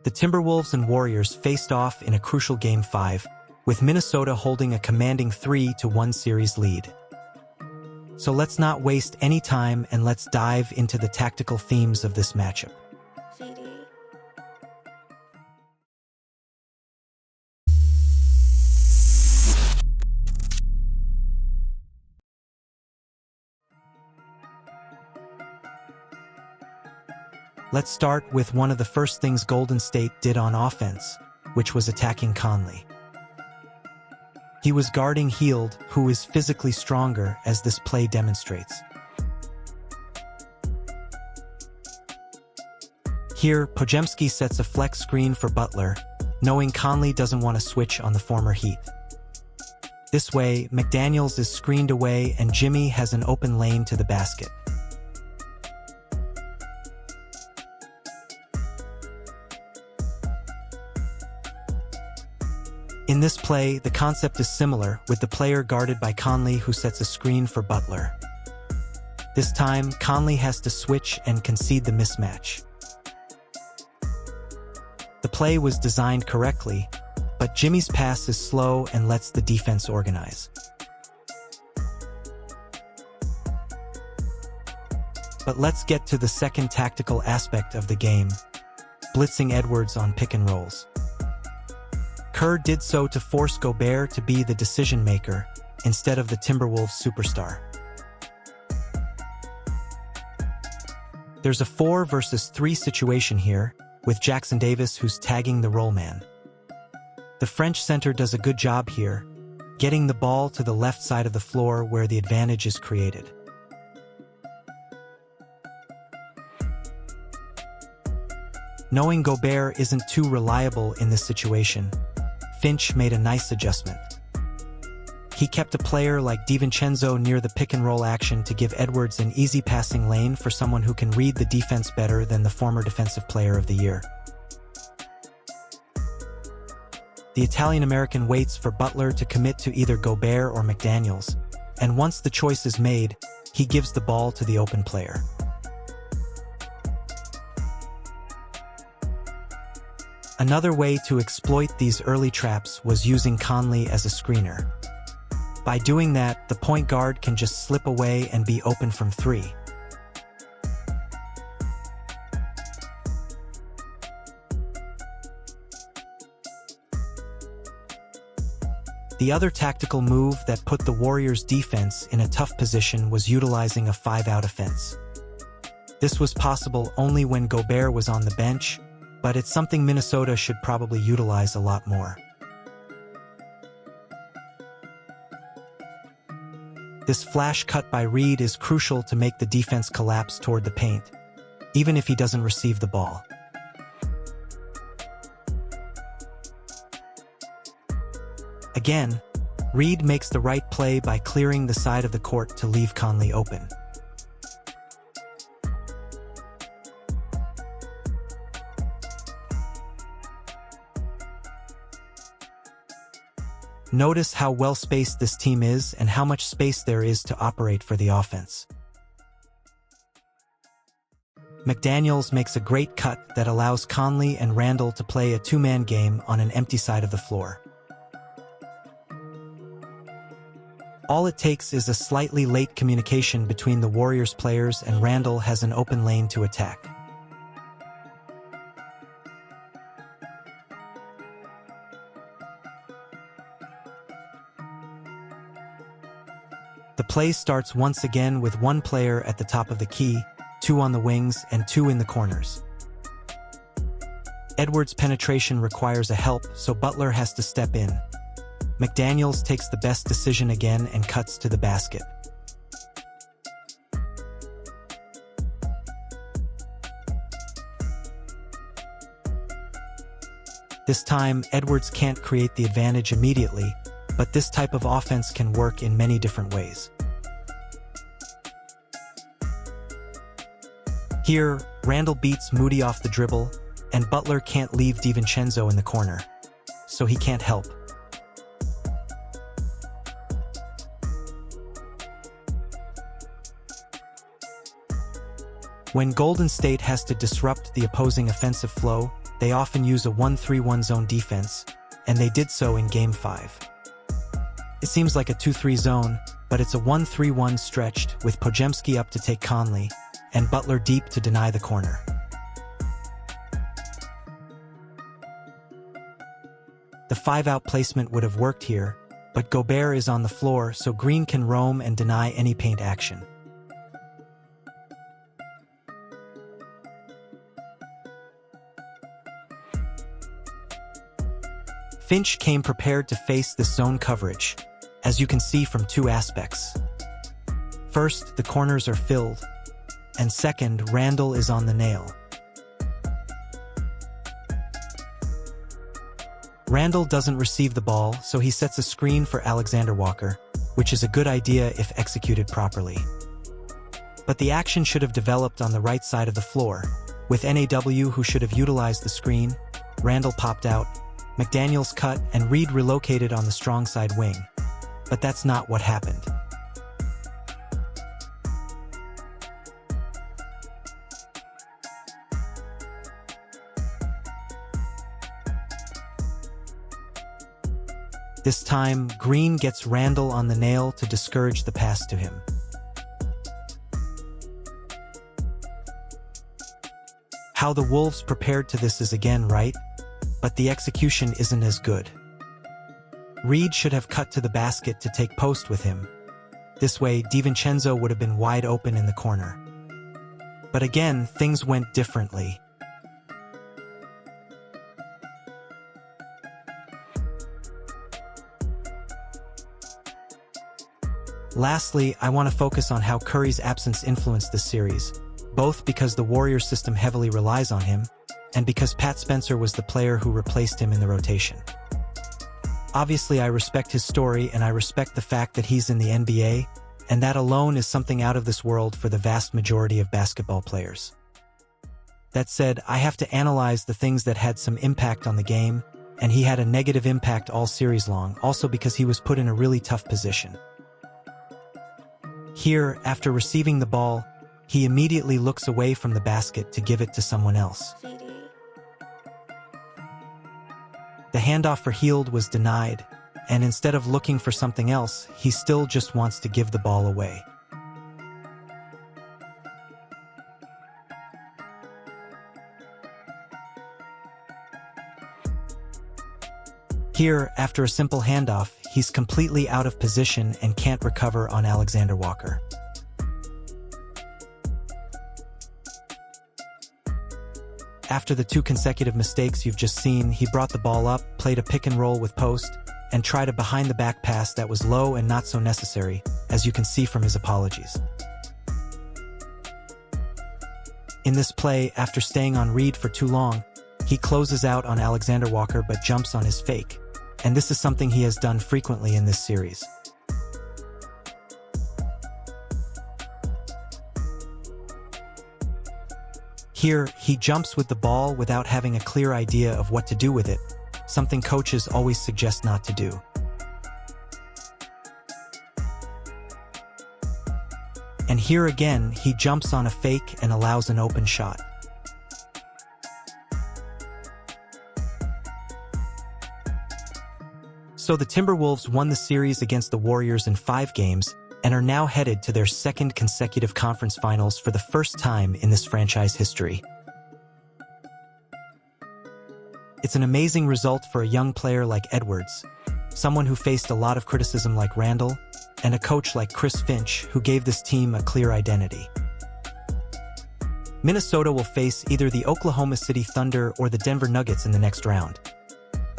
The Timberwolves and Warriors faced off in a crucial Game 5, with Minnesota holding a commanding 3-1 series lead. So let's not waste any time and let's dive into the tactical themes of this matchup. Let's start with one of the first things Golden State did on offense, which was attacking Conley. He was guarding Hield, who is physically stronger, as this play demonstrates. Here, Podziemski sets a flex screen for Butler, knowing Conley doesn't want to switch on the former Heat. This way, McDaniels is screened away and Jimmy has an open lane to the basket. In this play, the concept is similar, with the player guarded by Conley who sets a screen for Butler. This time, Conley has to switch and concede the mismatch. The play was designed correctly, but Jimmy's pass is slow and lets the defense organize. But let's get to the second tactical aspect of the game, blitzing Edwards on pick and rolls. Kerr did so to force Gobert to be the decision-maker instead of the Timberwolves superstar. There's a 4 versus 3 situation here, with Jackson Davis who's tagging the roll man. The French center does a good job here, getting the ball to the left side of the floor where the advantage is created. Knowing Gobert isn't too reliable in this situation, Finch made a nice adjustment. He kept a player like DiVincenzo near the pick-and-roll action to give Edwards an easy passing lane for someone who can read the defense better than the former Defensive Player of the Year. The Italian-American waits for Butler to commit to either Gobert or McDaniels, and once the choice is made, he gives the ball to the open player. Another way to exploit these early traps was using Conley as a screener. By doing that, the point guard can just slip away and be open from 3. The other tactical move that put the Warriors' defense in a tough position was utilizing a 5-out offense. This was possible only when Gobert was on the bench, but it's something Minnesota should probably utilize a lot more. This flash cut by Reed is crucial to make the defense collapse toward the paint, even if he doesn't receive the ball. Again, Reed makes the right play by clearing the side of the court to leave Conley open. Notice how well-spaced this team is and how much space there is to operate for the offense. McDaniels makes a great cut that allows Conley and Randle to play a 2-man game on an empty side of the floor. All it takes is a slightly late communication between the Warriors players and Randle has an open lane to attack. The play starts once again with 1 player at the top of the key, 2 on the wings, and 2 in the corners. Edwards' penetration requires a help, so Butler has to step in. McDaniels takes the best decision again and cuts to the basket. This time, Edwards can't create the advantage immediately, but this type of offense can work in many different ways. Here, Randle beats Moody off the dribble, and Butler can't leave DiVincenzo in the corner, so he can't help. When Golden State has to disrupt the opposing offensive flow, they often use a 1-3-1 zone defense, and they did so in Game 5. It seems like a 2-3 zone, but it's a 1-3-1 stretched with Podziemski up to take Conley, and Butler deep to deny the corner. The 5-out placement would have worked here, but Gobert is on the floor so Green can roam and deny any paint action. Finch came prepared to face this zone coverage, as you can see from two aspects. First, the corners are filled, and second, Randle is on the nail. Randle doesn't receive the ball, so he sets a screen for Alexander Walker, which is a good idea if executed properly. But the action should have developed on the right side of the floor, with NAW who should have utilized the screen. Randle popped out, McDaniels cut, and Reed relocated on the strong side wing. But that's not what happened. This time, Green gets Randle on the nail to discourage the pass to him. How the Wolves prepared to this is again right, but the execution isn't as good. Reed should have cut to the basket to take post with him. This way, DiVincenzo would have been wide open in the corner. But again, things went differently. Lastly, I want to focus on how Curry's absence influenced this series, both because the Warriors system heavily relies on him, and because Pat Spencer was the player who replaced him in the rotation. Obviously, I respect his story and I respect the fact that he's in the NBA, and that alone is something out of this world for the vast majority of basketball players. That said, I have to analyze the things that had some impact on the game, and he had a negative impact all series long, also because he was put in a really tough position. Here, after receiving the ball, he immediately looks away from the basket to give it to someone else. The handoff for Hield was denied, and instead of looking for something else, he still just wants to give the ball away. Here, after a simple handoff, he's completely out of position and can't recover on Alexander Walker. After the two consecutive mistakes you've just seen, he brought the ball up, played a pick and roll with post, and tried a behind-the-back pass that was low and not so necessary, as you can see from his apologies. In this play, after staying on Reed for too long, he closes out on Alexander Walker but jumps on his fake, and this is something he has done frequently in this series. Here, he jumps with the ball without having a clear idea of what to do with it, something coaches always suggest not to do. And here again, he jumps on a fake and allows an open shot. So the Timberwolves won the series against the Warriors in 5 games and are now headed to their second consecutive conference finals for the first time in this franchise history. It's an amazing result for a young player like Edwards, someone who faced a lot of criticism like Randle, and a coach like Chris Finch who gave this team a clear identity. Minnesota will face either the Oklahoma City Thunder or the Denver Nuggets in the next round,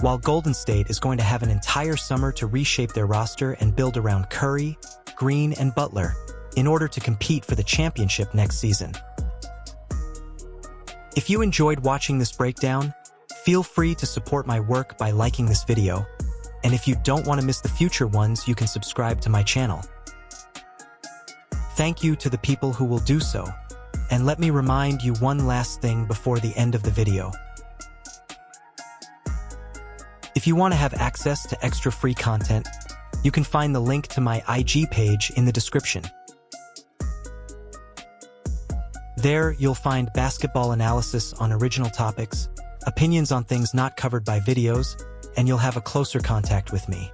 while Golden State is going to have an entire summer to reshape their roster and build around Curry, Green, and Butler in order to compete for the championship next season. If you enjoyed watching this breakdown, feel free to support my work by liking this video, and if you don't want to miss the future ones, you can subscribe to my channel. Thank you to the people who will do so, and let me remind you one last thing before the end of the video. If you want to have access to extra free content, you can find the link to my IG page in the description. There, you'll find basketball analysis on original topics, opinions on things not covered by videos, and you'll have a closer contact with me.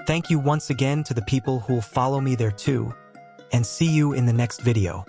Thank you once again to the people who'll follow me there too, and see you in the next video.